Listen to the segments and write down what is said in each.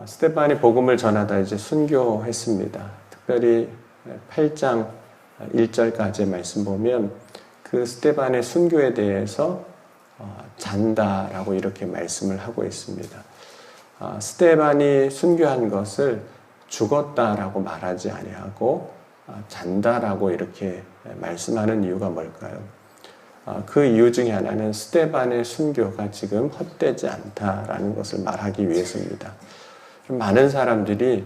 스데반이 복음을 전하다 이제 순교했습니다. 특별히 8장 1절까지의 말씀 보면 그 스데반의 순교에 대해서 잔다라고 이렇게 말씀을 하고 있습니다. 스데반이 순교한 것을 죽었다라고 말하지 아니하고 잔다라고 이렇게 말씀하는 이유가 뭘까요? 그 이유 중에 하나는 스데반의 순교가 지금 헛되지 않다라는 것을 말하기 위해서입니다. 많은 사람들이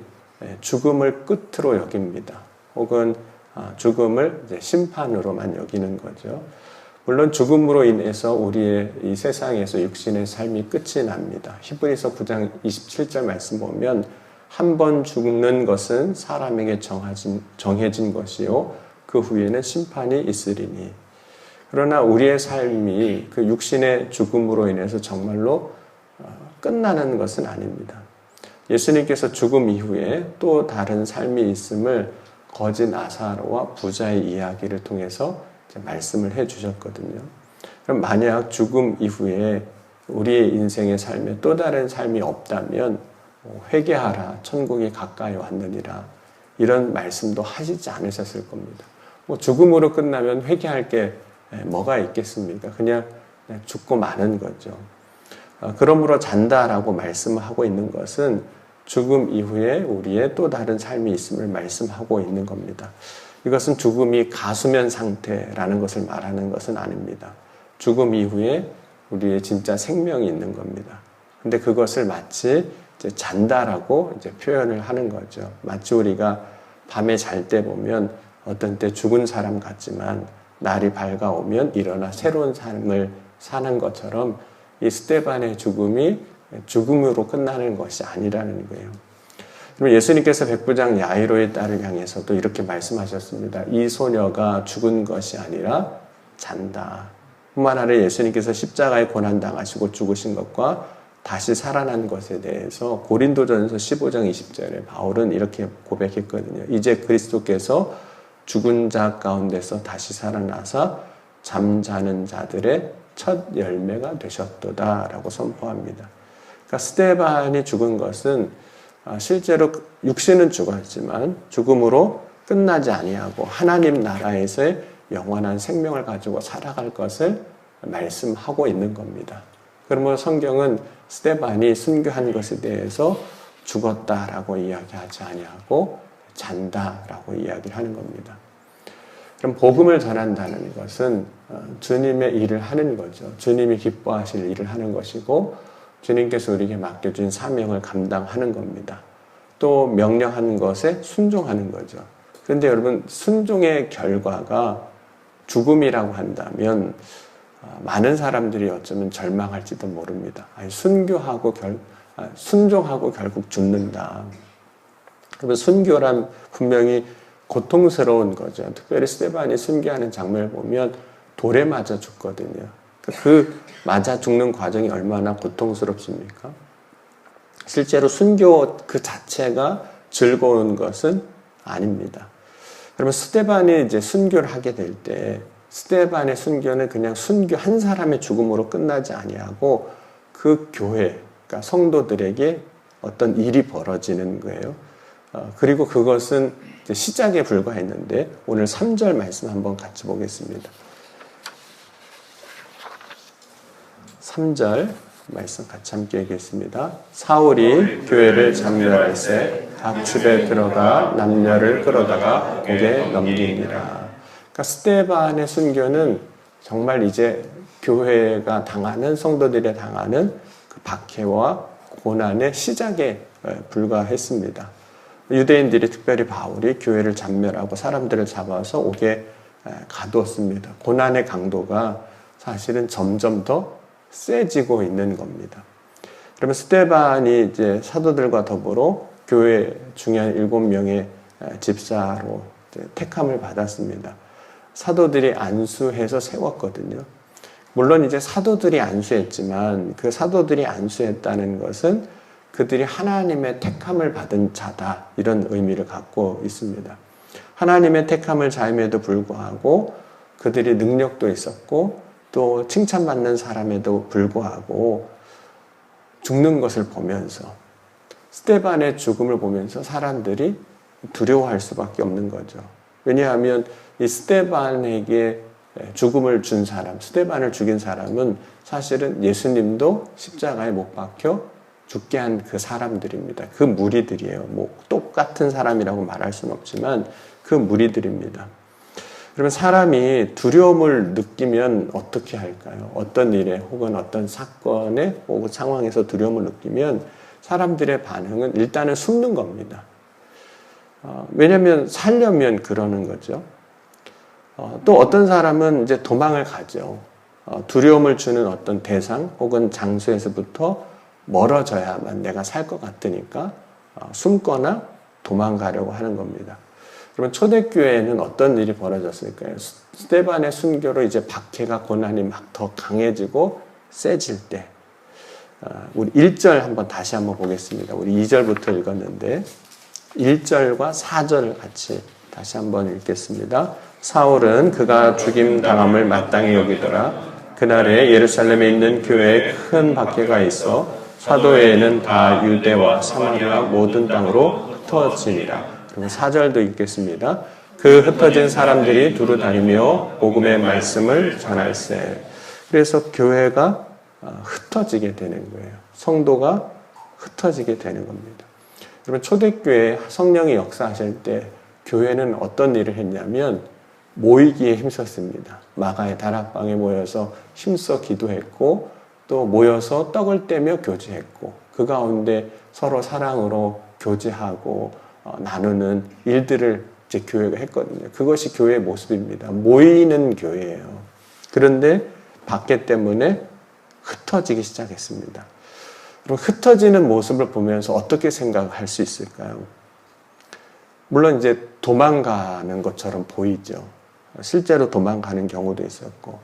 죽음을 끝으로 여깁니다. 혹은 죽음을 이제 심판으로만 여기는 거죠. 물론 죽음으로 인해서 우리의 이 세상에서 육신의 삶이 끝이 납니다. 히브리서 9장 27절 말씀 보면 한 번 죽는 것은 사람에게 정해진 것이요 그 후에는 심판이 있으리니. 그러나 우리의 삶이 그 육신의 죽음으로 인해서 정말로 끝나는 것은 아닙니다. 예수님께서 죽음 이후에 또 다른 삶이 있음을 거지 나사로와 부자의 이야기를 통해서 말씀을 해주셨거든요. 그럼 만약 죽음 이후에 우리의 인생의 삶에 또 다른 삶이 없다면 회개하라, 천국이 가까이 왔느니라 이런 말씀도 하시지 않으셨을 겁니다. 죽음으로 끝나면 회개할 게 뭐가 있겠습니까? 그냥 죽고 마는 거죠. 그러므로 잔다라고 말씀하고 있는 것은 죽음 이후에 우리의 또 다른 삶이 있음을 말씀하고 있는 겁니다. 이것은 죽음이 가수면 상태라는 것을 말하는 것은 아닙니다. 죽음 이후에 우리의 진짜 생명이 있는 겁니다. 근데 그것을 마치 이제 잔다라고 이제 표현을 하는 거죠. 마치 우리가 밤에 잘 때 보면 어떤 때 죽은 사람 같지만 날이 밝아오면 일어나 새로운 삶을 사는 것처럼 이 스데반의 죽음이 죽음으로 끝나는 것이 아니라는 거예요. 그럼 예수님께서 백부장 야이로의 딸을 향해서도 이렇게 말씀하셨습니다. 이 소녀가 죽은 것이 아니라 잔다. 뿐만 아니라 예수님께서 십자가에 고난당하시고 죽으신 것과 다시 살아난 것에 대해서 고린도전서 15장 20절에 바울은 이렇게 고백했거든요. 이제 그리스도께서 죽은 자 가운데서 다시 살아나사 잠자는 자들의 첫 열매가 되셨도다 라고 선포합니다. 그러니까 스데반이 죽은 것은 실제로 육신은 죽었지만 죽음으로 끝나지 아니하고 하나님 나라에서의 영원한 생명을 가지고 살아갈 것을 말씀하고 있는 겁니다. 그러면 성경은 스데반이 순교한 것에 대해서 죽었다라고 이야기하지 아니하고 잔다라고 이야기를 하는 겁니다. 그럼 복음을 전한다는 것은 주님의 일을 하는 거죠. 주님이 기뻐하실 일을 하는 것이고 주님께서 우리에게 맡겨준 사명을 감당하는 겁니다. 또 명령하는 것에 순종하는 거죠. 그런데 여러분 순종의 결과가 죽음이라고 한다면 많은 사람들이 어쩌면 절망할지도 모릅니다. 순종하고 결국 죽는다. 그러면 순교란 분명히 고통스러운 거죠. 특별히 스데반이 순교하는 장면을 보면 돌에 맞아 죽거든요. 그 맞아 죽는 과정이 얼마나 고통스럽습니까? 실제로 순교 그 자체가 즐거운 것은 아닙니다. 그러면 스데반이 이제 순교를 하게 될 때 스데반의 순교는 그냥 순교 한 사람의 죽음으로 끝나지 아니하고 그 교회, 그러니까 성도들에게 어떤 일이 벌어지는 거예요. 그리고 그것은 이제 시작에 불과했는데 오늘 3절 말씀 한번 같이 보겠습니다. 3절 말씀 같이 함께 읽겠습니다. 사울이 교회를 장렬할세 각 집에 들어가 남녀를 끌어다가 목에 넘기니라. 그러니까 스데반의 순교는 정말 이제 교회가 당하는 성도들이 당하는 그 박해와 고난의 시작에 불과했습니다. 유대인들이 특별히 바울이 교회를 잔멸하고 사람들을 잡아서 옥에 가두었습니다. 고난의 강도가 사실은 점점 더 세지고 있는 겁니다. 그러면 스데반이 이제 사도들과 더불어 교회 중요한 7명의 집사로 택함을 받았습니다. 사도들이 안수해서 세웠거든요. 물론 이제 사도들이 안수했지만 그 사도들이 안수했다는 것은 그들이 하나님의 택함을 받은 자다 이런 의미를 갖고 있습니다. 하나님의 택함을 자임에도 불구하고 그들이 능력도 있었고 또 칭찬받는 사람에도 불구하고 죽는 것을 보면서 스데반의 죽음을 보면서 사람들이 두려워할 수밖에 없는 거죠. 왜냐하면 이 스데반에게 죽음을 준 사람, 스데반을 죽인 사람은 사실은 예수님도 십자가에 못 박혀 죽게 한 그 사람들입니다. 그 무리들이에요. 뭐 똑같은 사람이라고 말할 수는 없지만 그 무리들입니다. 그러면 사람이 두려움을 느끼면 어떻게 할까요? 어떤 일에 혹은 어떤 사건에 혹은 상황에서 두려움을 느끼면 사람들의 반응은 일단은 숨는 겁니다. 왜냐하면 살려면 그러는 거죠. 또 어떤 사람은 이제 도망을 가죠. 두려움을 주는 어떤 대상 혹은 장소에서부터 멀어져야만 내가 살 것 같으니까 숨거나 도망가려고 하는 겁니다. 그러면 초대교회에는 어떤 일이 벌어졌을까요? 스데반의 순교로 이제 박해가 고난이 막 더 강해지고 세질 때 우리 1절 한번 다시 한번 보겠습니다. 우리 2절부터 읽었는데 1절과 4절을 같이 다시 한번 읽겠습니다. 사울은 그가 죽임 당함을 마땅히 여기더라. 그날에 예루살렘에 있는 교회에 큰 박해가 있어 사도회에는 다 유대와 사마리아 모든 땅으로 흩어지니라. 그리고 4절도 읽겠습니다. 그 흩어진 사람들이 두루 다니며 복음의 말씀을 전할세. 그래서 교회가 흩어지게 되는 거예요. 성도가 흩어지게 되는 겁니다. 여러분 초대교회 성령이 역사하실 때 교회는 어떤 일을 했냐면 모이기에 힘썼습니다. 마가의 다락방에 모여서 힘써 기도했고 또 모여서 떡을 떼며 교제했고 그 가운데 서로 사랑으로 교제하고 나누는 일들을 이제 교회가 했거든요. 그것이 교회의 모습입니다. 모이는 교회예요. 그런데 박해 때문에 흩어지기 시작했습니다. 그럼 흩어지는 모습을 보면서 어떻게 생각할 수 있을까요? 물론 이제 도망가는 것처럼 보이죠. 실제로 도망가는 경우도 있었고.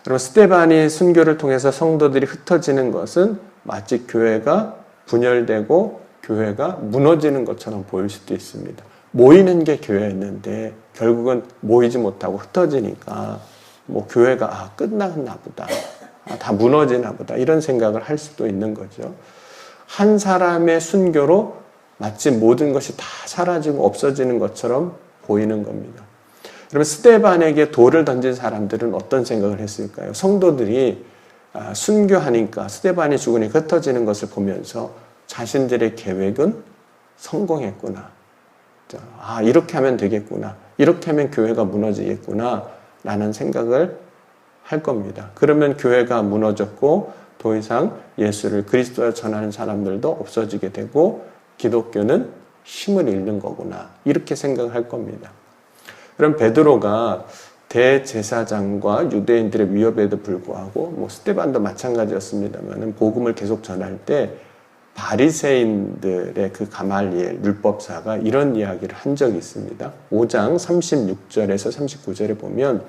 그럼 스데반이 순교를 통해서 성도들이 흩어지는 것은 마치 교회가 분열되고 교회가 무너지는 것처럼 보일 수도 있습니다. 모이는 게 교회였는데 결국은 모이지 못하고 흩어지니까 뭐 교회가 끝났나 보다. 다 무너지나 보다. 이런 생각을 할 수도 있는 거죠. 한 사람의 순교로 마치 모든 것이 다 사라지고 없어지는 것처럼 보이는 겁니다. 그러면 스데반에게 돌을 던진 사람들은 어떤 생각을 했을까요? 성도들이 순교하니까 스데반이 죽으니까 흩어지는 것을 보면서 자신들의 계획은 성공했구나. 이렇게 하면 되겠구나. 이렇게 하면 교회가 무너지겠구나. 라는 생각을 할 겁니다. 그러면 교회가 무너졌고 더 이상 예수를 그리스도를 전하는 사람들도 없어지게 되고 기독교는 힘을 잃는 거구나. 이렇게 생각할 겁니다. 그럼 베드로가 대제사장과 유대인들의 위협에도 불구하고 뭐 스데반도 마찬가지였습니다만 복음을 계속 전할 때 바리새인들의 그 가말리엘 율법사가 이런 이야기를 한 적이 있습니다. 5장 36절에서 39절에 보면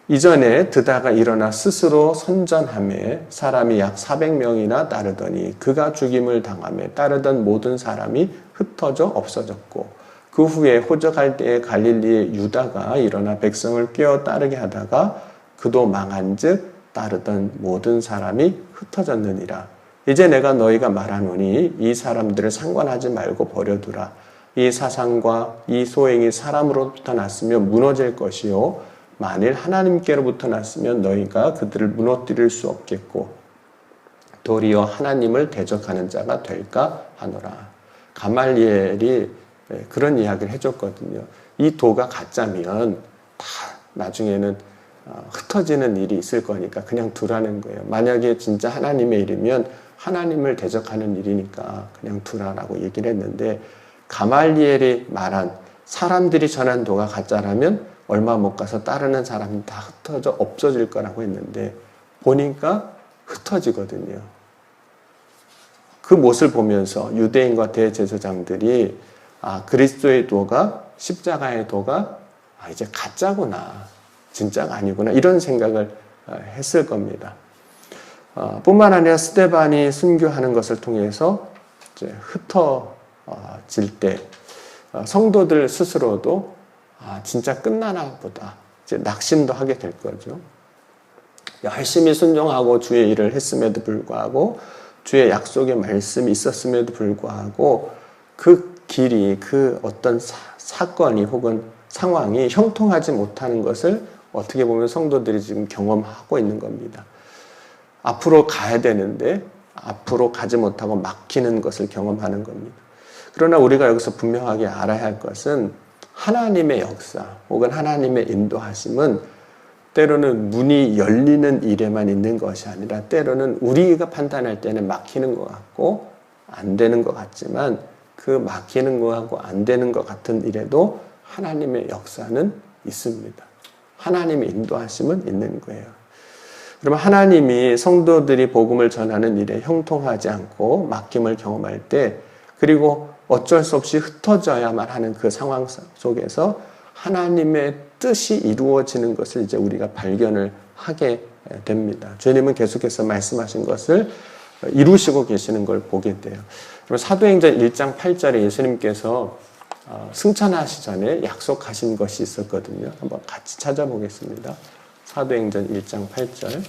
이전에 드다가 일어나 스스로 선전하매 사람이 약 400명이나 따르더니 그가 죽임을 당하며 따르던 모든 사람이 흩어져 없어졌고 그 후에 호적할 때에 갈릴리의 유다가 일어나 백성을 꿰어 따르게 하다가 그도 망한즉 따르던 모든 사람이 흩어졌느니라. 이제 내가 너희가 말하노니 이 사람들을 상관하지 말고 버려두라. 이 사상과 이 소행이 사람으로부터 났으면 무너질 것이요 만일 하나님께로부터 났으면 너희가 그들을 무너뜨릴 수 없겠고 도리어 하나님을 대적하는 자가 될까 하노라. 가말리엘이 그런 이야기를 해줬거든요. 이 도가 가짜면 다 나중에는 흩어지는 일이 있을 거니까 그냥 두라는 거예요. 만약에 진짜 하나님의 일이면 하나님을 대적하는 일이니까 그냥 두라라고 얘기를 했는데 가말리엘이 말한 사람들이 전한 도가 가짜라면 얼마 못 가서 따르는 사람이 다 흩어져 없어질 거라고 했는데 보니까 흩어지거든요. 그 모습을 보면서 유대인과 대제사장들이 그리스도의 도가 십자가의 도가 이제 가짜구나. 진짜가 아니구나. 이런 생각을 했을 겁니다. 뿐만 아니라 스데반이 순교하는 것을 통해서 이제 흩어질 때 성도들 스스로도 진짜 끝나나 보다. 이제 낙심도 하게 될 거죠. 열심히 순종하고 주의 일을 했음에도 불구하고 주의 약속의 말씀이 있었음에도 불구하고 그 길이, 그 어떤 사건이 혹은 상황이 형통하지 못하는 것을 어떻게 보면 성도들이 지금 경험하고 있는 겁니다. 앞으로 가야 되는데 앞으로 가지 못하고 막히는 것을 경험하는 겁니다. 그러나 우리가 여기서 분명하게 알아야 할 것은 하나님의 역사 혹은 하나님의 인도하심은 때로는 문이 열리는 일에만 있는 것이 아니라 때로는 우리가 판단할 때는 막히는 것 같고 안 되는 것 같지만 그 막히는 것 같고 안 되는 것 같은 일에도 하나님의 역사는 있습니다. 하나님의 인도하심은 있는 거예요. 그러면 하나님이 성도들이 복음을 전하는 일에 형통하지 않고 막힘을 경험할 때 그리고 어쩔 수 없이 흩어져야만 하는 그 상황 속에서 하나님의 뜻이 이루어지는 것을 이제 우리가 발견을 하게 됩니다. 주님은 계속해서 말씀하신 것을 이루시고 계시는 걸 보게 돼요. 그리고 사도행전 1장 8절에 예수님께서 승천하시기 전에 약속하신 것이 있었거든요. 한번 같이 찾아보겠습니다. 사도행전 1장 8절.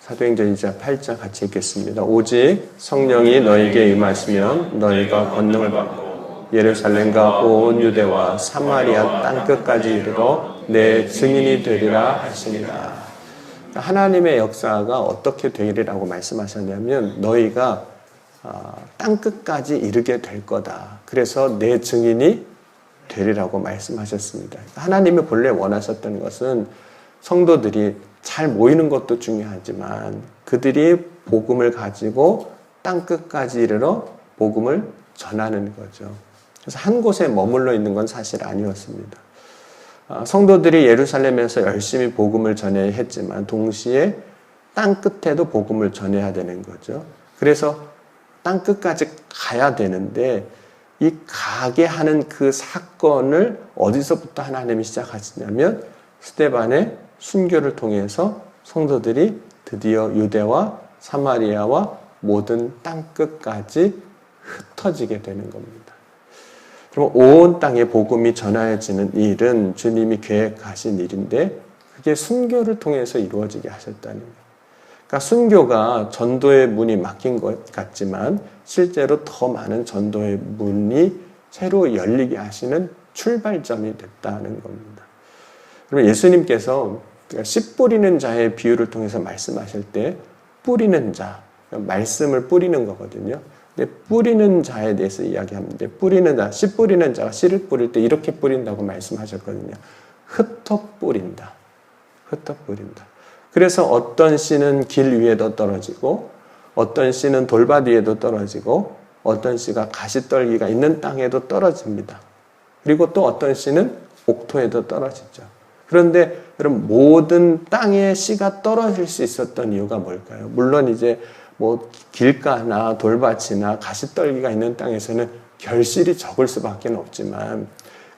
사도행전 2장 8절 같이 읽겠습니다. 오직 성령이 너에게 임하시면 너희가 권능을 받고 예루살렘과 온 유대와 사마리아 땅끝까지 이르러 내 증인이 되리라 하시니라. 하나님의 역사가 어떻게 되리라고 말씀하셨냐면 너희가 땅끝까지 이르게 될 거다. 그래서 내 증인이 되리라고 말씀하셨습니다. 하나님이 본래 원하셨던 것은 성도들이 잘 모이는 것도 중요하지만 그들이 복음을 가지고 땅끝까지 이르러 복음을 전하는 거죠. 그래서 한 곳에 머물러 있는 건 사실 아니었습니다. 성도들이 예루살렘에서 열심히 복음을 전해야 했지만 동시에 땅끝에도 복음을 전해야 되는 거죠. 그래서 땅끝까지 가야 되는데 이 가게 하는 그 사건을 어디서부터 하나님이 시작하시냐면 스데반의 순교를 통해서 성도들이 드디어 유대와 사마리아와 모든 땅끝까지 흩어지게 되는 겁니다. 그럼 온 땅에 복음이 전하여지는 일은 주님이 계획하신 일인데 그게 순교를 통해서 이루어지게 하셨다는 거예요. 그러니까 순교가 전도의 문이 막힌 것 같지만 실제로 더 많은 전도의 문이 새로 열리게 하시는 출발점이 됐다는 겁니다. 그럼 예수님께서 씨 뿌리는 자의 비유를 통해서 말씀하실 때 뿌리는 자, 말씀을 뿌리는 거거든요. 근데 뿌리는 자에 대해서 이야기하는데 뿌리는 자, 씨 뿌리는 자가 씨를 뿌릴 때 이렇게 뿌린다고 말씀하셨거든요. 흩어 뿌린다. 흩어 뿌린다. 그래서 어떤 씨는 길 위에도 떨어지고 어떤 씨는 돌밭 위에도 떨어지고 어떤 씨가 가시떨기가 있는 땅에도 떨어집니다. 그리고 또 어떤 씨는 옥토에도 떨어지죠. 그런데 여러분 모든 땅에 씨가 떨어질 수 있었던 이유가 뭘까요? 물론 이제 뭐 길가나 돌밭이나 가시떨기가 있는 땅에서는 결실이 적을 수밖에 없지만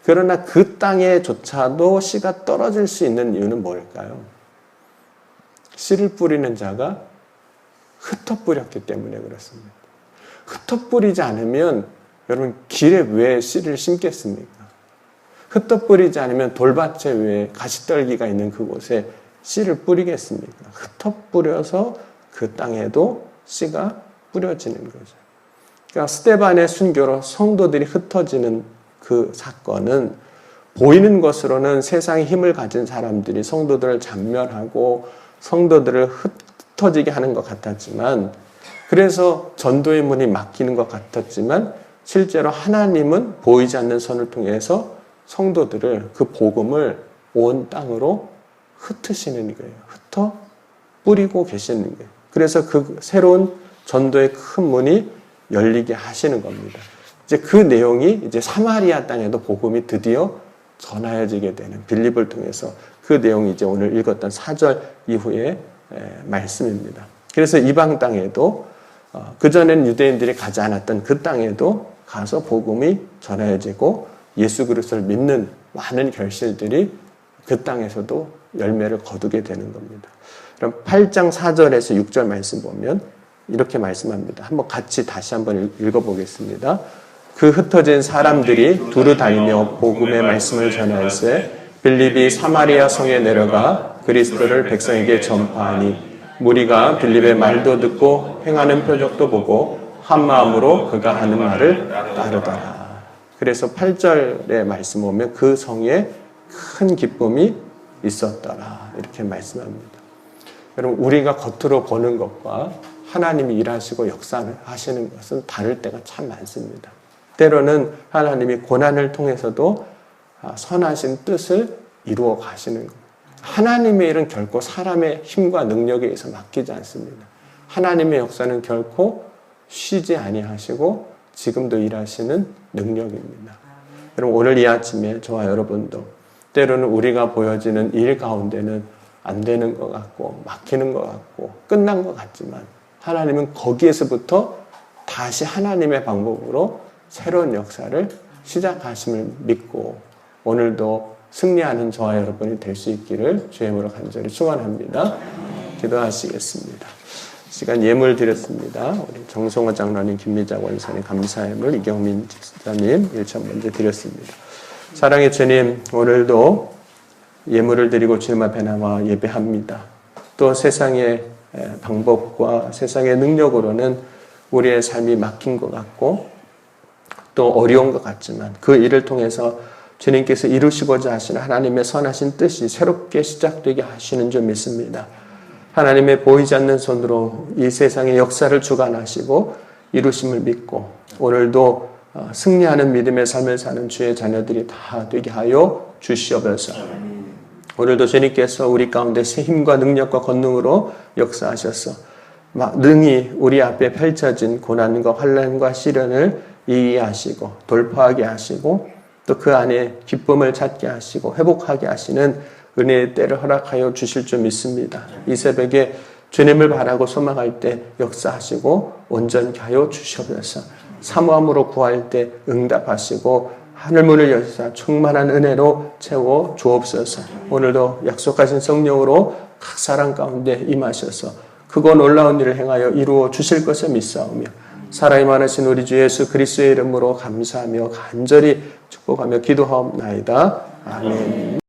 그러나 그 땅에조차도 씨가 떨어질 수 있는 이유는 뭘까요? 씨를 뿌리는 자가 흩어 뿌렸기 때문에 그렇습니다. 흩어 뿌리지 않으면 여러분 길에 왜 씨를 심겠습니까? 흩어 뿌리지 않으면 돌밭에 왜 가시떨기가 있는 그곳에 씨를 뿌리겠습니까? 흩어 뿌려서 그 땅에도 씨가 뿌려지는 거죠. 그러니까 스데반의 순교로 성도들이 흩어지는 그 사건은 보이는 것으로는 세상에 힘을 가진 사람들이 성도들을 잔멸하고 성도들을 흩어지게 하는 것 같았지만 그래서 전도의 문이 막히는 것 같았지만 실제로 하나님은 보이지 않는 선을 통해서 성도들을 그 복음을 온 땅으로 흩으시는 거예요. 흩어 뿌리고 계시는 거예요. 그래서 그 새로운 전도의 큰 문이 열리게 하시는 겁니다. 이제 그 내용이 이제 사마리아 땅에도 복음이 드디어 전하여지게 되는 빌립을 통해서 그 내용이 이제 오늘 읽었던 4절 이후의 말씀입니다. 그래서 이방 땅에도 그전에는 유대인들이 가지 않았던 그 땅에도 가서 복음이 전하여지고 예수 그리스도를 믿는 많은 결실들이 그 땅에서도 열매를 거두게 되는 겁니다. 그럼 8장 4절에서 6절 말씀 보면 이렇게 말씀합니다. 한번 같이 다시 한번 읽어보겠습니다. 그 흩어진 사람들이 두루 다니며 복음의 말씀을 전하였으되 빌립이 사마리아 성에 내려가 그리스도를 백성에게 전파하니 무리가 빌립의 말도 듣고 행하는 표적도 보고 한 마음으로 그가 하는 말을 따르더라. 그래서 8절의 말씀 보면 그 성에 큰 기쁨이 있었더라. 이렇게 말씀합니다. 여러분, 우리가 겉으로 보는 것과 하나님이 일하시고 역사하시는 것은 다를 때가 참 많습니다. 때로는 하나님이 고난을 통해서도 선하신 뜻을 이루어 가시는 겁니다. 하나님의 일은 결코 사람의 힘과 능력에 의해서 맡기지 않습니다. 하나님의 역사는 결코 쉬지 아니하시고 지금도 일하시는 능력입니다. 여러분, 오늘 이 아침에 저와 여러분도 때로는 우리가 보여지는 일 가운데는 안 되는 것 같고 막히는 것 같고 끝난 것 같지만 하나님은 거기에서부터 다시 하나님의 방법으로 새로운 역사를 시작하심을 믿고 오늘도 승리하는 저와 여러분이 될 수 있기를 주의 이름으로 간절히 축원합니다. 기도하시겠습니다. 시간 예물 드렸습니다. 우리 정성호 장로님, 김미자 원사님 감사 예물, 이경민 집사님 1천 먼저 드렸습니다. 사랑의 주님, 오늘도 예물을 드리고 주님 앞에 나와 예배합니다. 또 세상의 방법과 세상의 능력으로는 우리의 삶이 막힌 것 같고 또 어려운 것 같지만 그 일을 통해서 주님께서 이루시고자 하시는 하나님의 선하신 뜻이 새롭게 시작되게 하시는 줄 믿습니다. 하나님의 보이지 않는 손으로 이 세상의 역사를 주관하시고 이루심을 믿고 오늘도 승리하는 믿음의 삶을 사는 주의 자녀들이 다 되게 하여 주시옵소서. 오늘도 주님께서 우리 가운데 새 힘과 능력과 권능으로 역사하셔서 능히 우리 앞에 펼쳐진 고난과 환난과 시련을 이해하시고 돌파하게 하시고 또 그 안에 기쁨을 찾게 하시고 회복하게 하시는 은혜의 때를 허락하여 주실 줄 믿습니다. 이 새벽에 주님을 바라고 소망할 때 역사하시고 온전케 하여 주시옵소서. 사모함으로 구할 때 응답하시고 하늘문을 여시사 충만한 은혜로 채워 주옵소서. 오늘도 약속하신 성령으로 각 사람 가운데 임하셔서 크고 놀라운 일을 행하여 이루어 주실 것을 믿사오며 사랑이 많으신 우리 주 예수 그리스도의 이름으로 감사하며 간절히 축복하며 기도하옵나이다. 아멘.